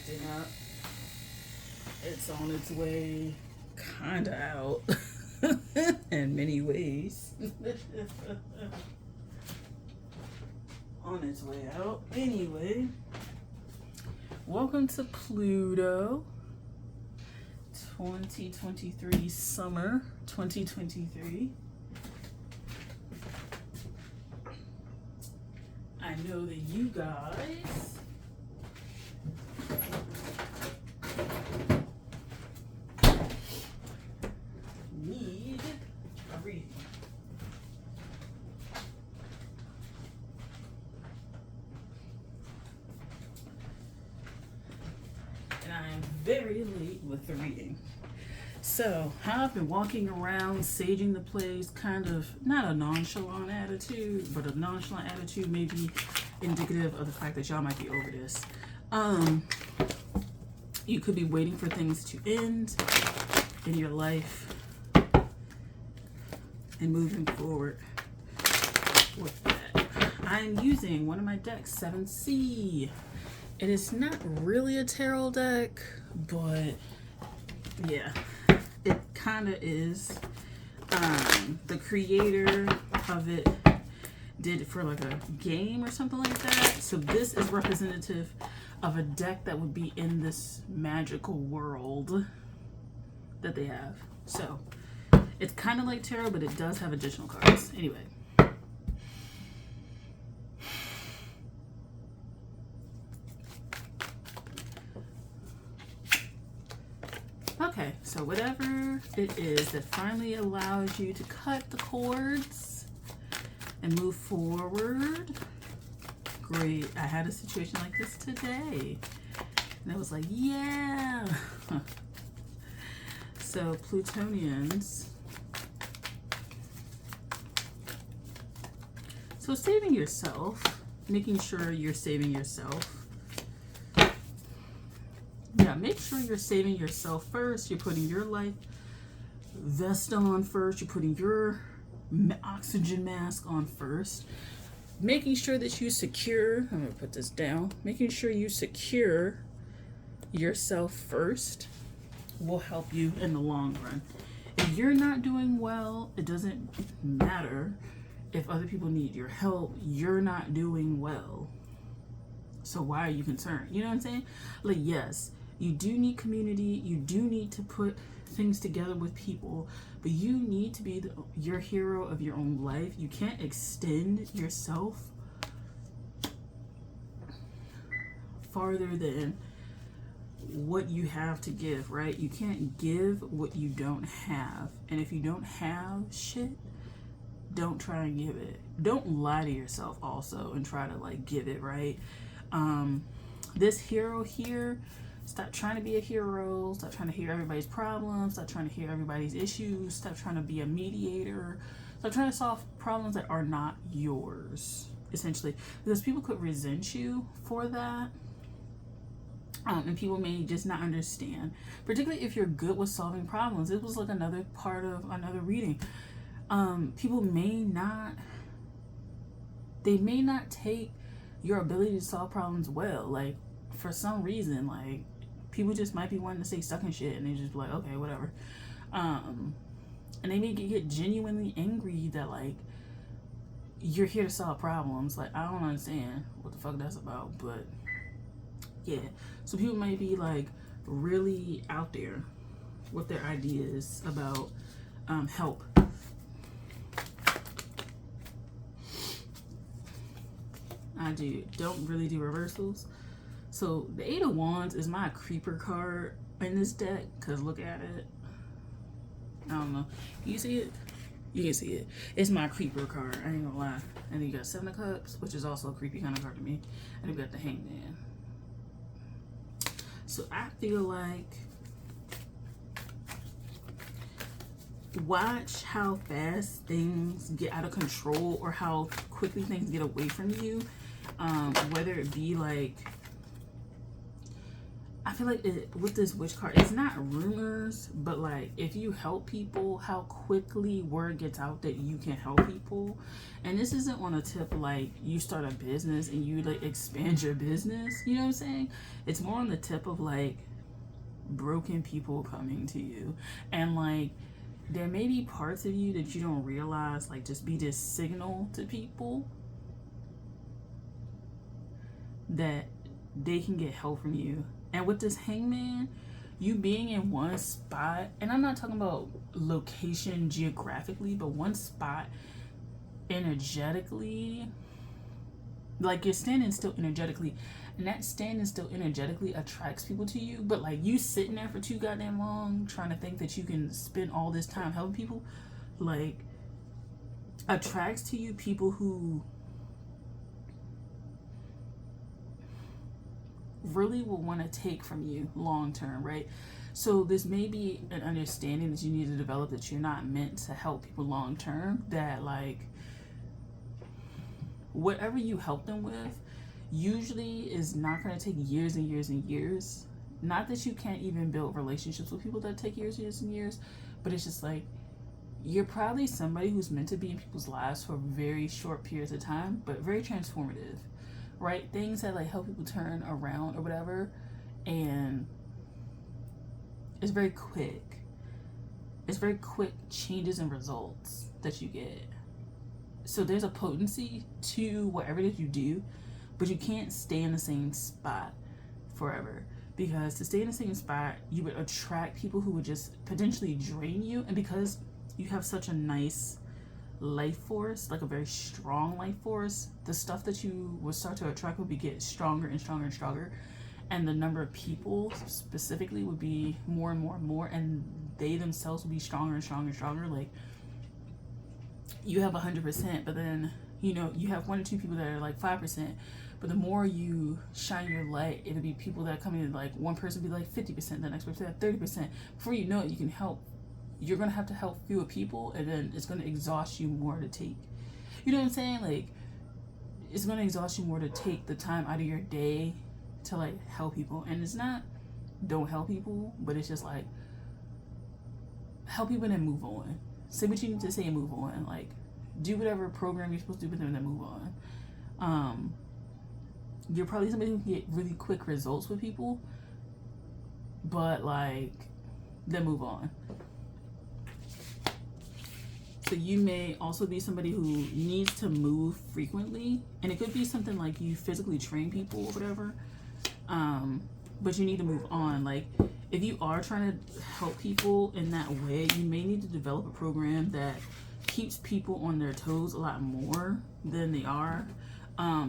acting up. It's on its way kinda out in many ways. On its way out. Anyway, welcome to Pluto 2023 summer 2023. I know that you guys need a reading. And I am very late with the reading. So, how I've been walking around, saging the place, kind of not a nonchalant attitude, but a nonchalant attitude may be indicative of the fact that y'all might be over this. You could be waiting for things to end in your life and moving forward with that. I'm using one of my decks, 7C. It is not really a tarot deck, but yeah, it kind of is. The creator of it did it for like a game or something like that. So this is representative of a deck that would be in this magical world that they have. So it's kind of like tarot, but it does have additional cards. Anyway. Okay, so whatever it is that finally allows you to cut the cords and move forward. Great. I had a situation like this today. And I was like, yeah. So Plutonians. So saving yourself, making sure you're saving yourself. Yeah, make sure you're saving yourself first. You're putting your life vest on first. You're putting your oxygen mask on first. Making sure that you secure, I'm going to put this down. Making sure you secure yourself first will help you in the long run. If you're not doing well, it doesn't matter if other people need your help. You're not doing well. So why are you concerned? You know what I'm saying? Like, yes, you do need community. You do need to put things together with people, but you need to be your hero of your own life. You can't extend yourself farther than what you have to give, right? You can't give what you don't have. And if you don't have shit, don't try and give it. Don't lie to yourself also and try to like give it, right? This hero here, stop trying to be a hero. Stop trying to hear everybody's problems. Stop trying to hear everybody's issues. Stop trying to be a mediator. Stop trying to solve problems that are not yours, essentially. Because people could resent you for that. And people may just not understand. Particularly if you're good with solving problems. This was like another part of another reading. People may not take your ability to solve problems well. Like, for some reason, like, people just might be wanting to stay stuck in shit and they just be like, okay, whatever. And they may get genuinely angry that, like, you're here to solve problems. Like, I don't understand what the fuck that's about, but yeah. So people might be, like, really out there with their ideas about help. I don't really do reversals. So the 8 of Wands is my creeper card in this deck, because look at it. I don't know. You see it? You can see it. It's my creeper card. I ain't gonna lie. And then you got 7 of Cups, which is also a creepy kind of card to me. And you got the Hangman. So I feel like watch how fast things get out of control or how quickly things get away from you. Whether it be like, I I feel like with this witch card, it's not rumors, but like if you help people, how quickly word gets out that you can help people. And this isn't on a tip like you start a business and you like expand your business, you know what I'm saying? It's more on the tip of like broken people coming to you. And like there may be parts of you that you don't realize, like just be this signal to people that they can get help from you. And with this hangman, you being in one spot, and I'm not talking about location geographically, but one spot energetically, like you're standing still energetically, and that standing still energetically attracts people to you. But like you sitting there for too goddamn long trying to think that you can spend all this time helping people, like attracts to you people who really will want to take from you long term, right? So this may be an understanding that you need to develop, that you're not meant to help people long term, that like whatever you help them with usually is not going to take years and years and years. Not that you can't even build relationships with people that take years and years, but it's just like you're probably somebody who's meant to be in people's lives for very short periods of time, but very transformative, right? Things that like help people turn around or whatever, and it's very quick. It's very quick changes and results that you get. So there's a potency to whatever it is you do, but you can't stay in the same spot forever, because to stay in the same spot, you would attract people who would just potentially drain you. And because you have such a nice life force, like a very strong life force, the stuff that you will start to attract will be get stronger and stronger and stronger, and the number of people specifically would be more and more and more, and they themselves will be stronger and stronger and stronger. Like you have 100%, but then you know you have 1 or 2 people that are like 5%, but the more you shine your light, it'll be people that come in, like one person be like 50%, the next person at 30%. Before you know it, you can help. You're gonna have to help fewer people, and then it's gonna exhaust you more to take. You know what I'm saying? Like it's gonna exhaust you more to take the time out of your day to like help people. And it's not don't help people, but it's just like help people and then move on. Say what you need to say and move on. Like do whatever program you're supposed to do with them and then move on. You're probably somebody who can get really quick results with people, but like then move on. So you may also be somebody who needs to move frequently, and it could be something like you physically train people or whatever, but you need to move on. Like if you are trying to help people in that way, you may need to develop a program that keeps people on their toes a lot more than they are,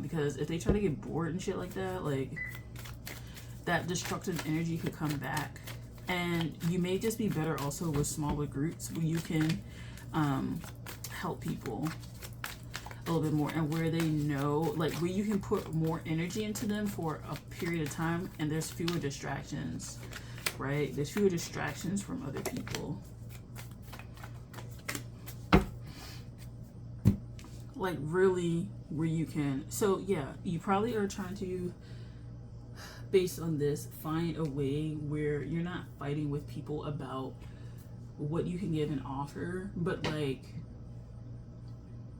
because if they try to get bored and shit like that, like that destructive energy could come back. And you may just be better also with smaller groups where you can help people a little bit more, and where they know, like where you can put more energy into them for a period of time, and there's fewer distractions, right? There's fewer distractions from other people. Like really where you can, so yeah, you probably are trying to, based on this, find a way where you're not fighting with people about what you can give and offer, but like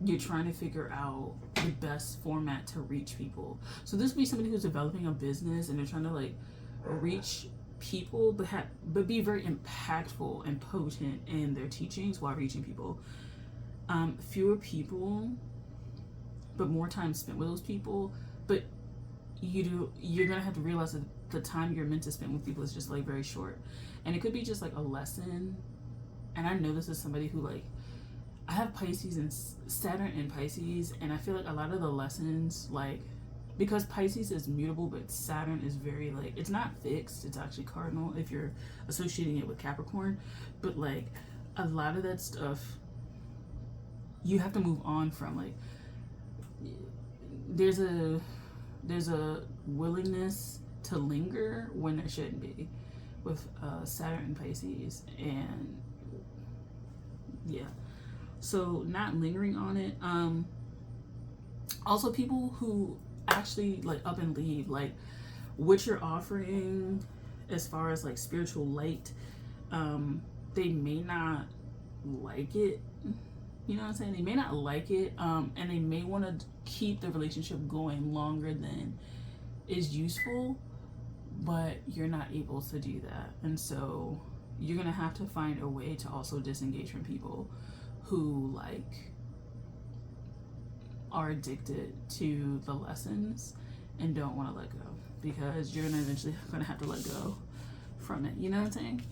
you're trying to figure out the best format to reach people. So this would be somebody who's developing a business and they're trying to like reach people, but be very impactful and potent in their teachings while reaching people. Fewer people, but more time spent with those people. But you're gonna have to realize that the time you're meant to spend with people is just like very short, and it could be just like a lesson. And I know this is somebody who like, I have Pisces and Saturn in Pisces, and I feel like a lot of the lessons, like because Pisces is mutable, but Saturn is very like, it's not fixed, it's actually cardinal if you're associating it with Capricorn, but like a lot of that stuff you have to move on from. Like there's a willingness to linger when there shouldn't be with Saturn and Pisces, and yeah, so not lingering on it. Also people who actually like up and leave, like what you're offering as far as like spiritual light, they may not like it. You know what I'm saying? They may not like it, and they may want to keep the relationship going longer than is useful, but you're not able to do that. And so you're gonna have to find a way to also disengage from people who like are addicted to the lessons and don't want to let go, because you're eventually gonna have to let go from it. You know what I'm saying?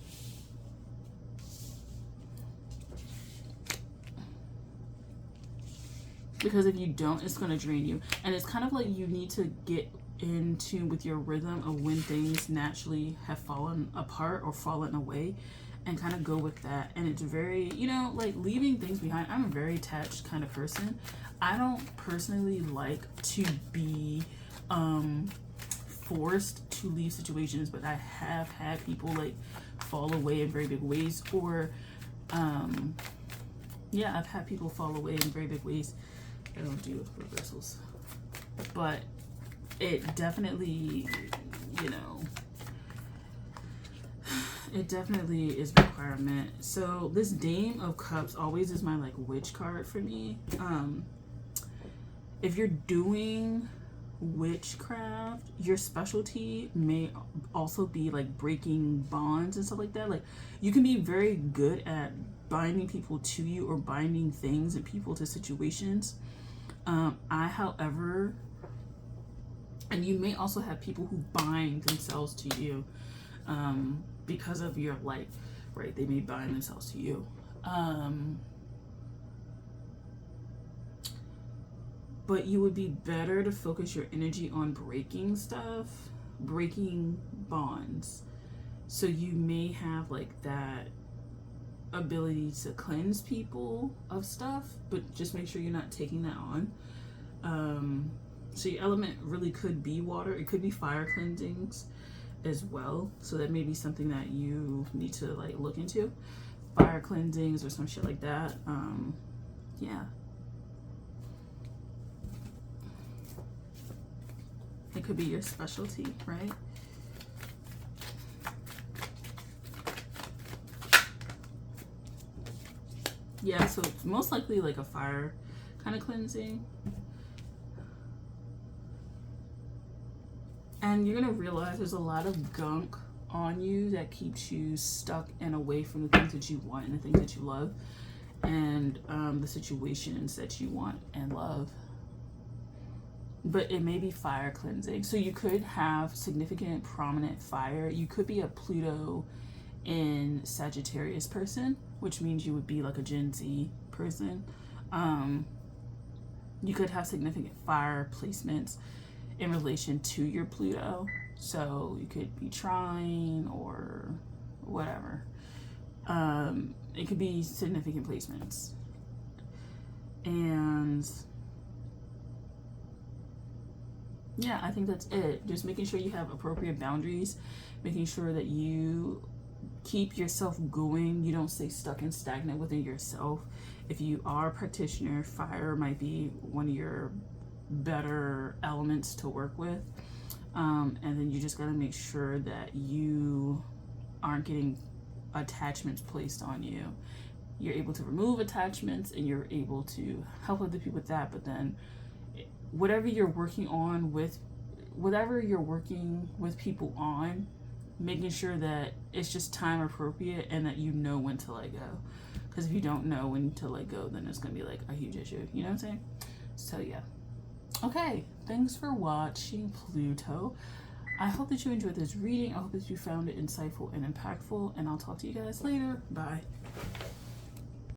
Because if you don't, it's going to drain you. And it's kind of like you need to get in tune with your rhythm of when things naturally have fallen apart or fallen away, and kind of go with that. And it's very, you know, like leaving things behind. I'm a very attached kind of person. I don't personally like to be forced to leave situations, but I have had people like fall away in very big ways, or yeah, I've had people fall away in very big ways. I don't do reversals, but it definitely, you know, it definitely is a requirement. So this Dame of Cups always is my like witch card for me. If you're doing witchcraft, your specialty may also be like breaking bonds and stuff like that. Like you can be very good at binding people to you, or binding things and people to situations. However, and you may also have people who bind themselves to you because of your life, right? They may bind themselves to you. But you would be better to focus your energy on breaking stuff, breaking bonds. So you may have like that ability to cleanse people of stuff, but just make sure you're not taking that on. So your element really could be water. It could be fire cleansings as well. So that may be something that you need to like look into. Fire cleansings or some shit like that. Yeah. It could be your specialty, right? Yeah, so it's most likely like a fire kind of cleansing. And you're gonna realize there's a lot of gunk on you that keeps you stuck and away from the things that you want and the things that you love, and the situations that you want and love. But it may be fire cleansing. So you could have significant prominent fire. You could be a Pluto in Sagittarius person, which means you would be like a Gen Z person. You could have significant fire placements in relation to your Pluto. So you could be trine or whatever. It could be significant placements. And yeah, I think that's it. Just making sure you have appropriate boundaries, making sure that you keep yourself going. You don't stay stuck and stagnant within yourself. If you are a practitioner, fire might be one of your better elements to work with. And then you just got to make sure that you aren't getting attachments placed on you. You're able to remove attachments and you're able to help other people with that. But then whatever you're working with people on, making sure that it's just time appropriate and that you know when to let go. Because if you don't know when to let go, then it's going to be like a huge issue. You know what I'm saying? So yeah. Okay, thanks for watching Pluto. I hope that you enjoyed this reading. I hope that you found it insightful and impactful. And I'll talk to you guys later. Bye.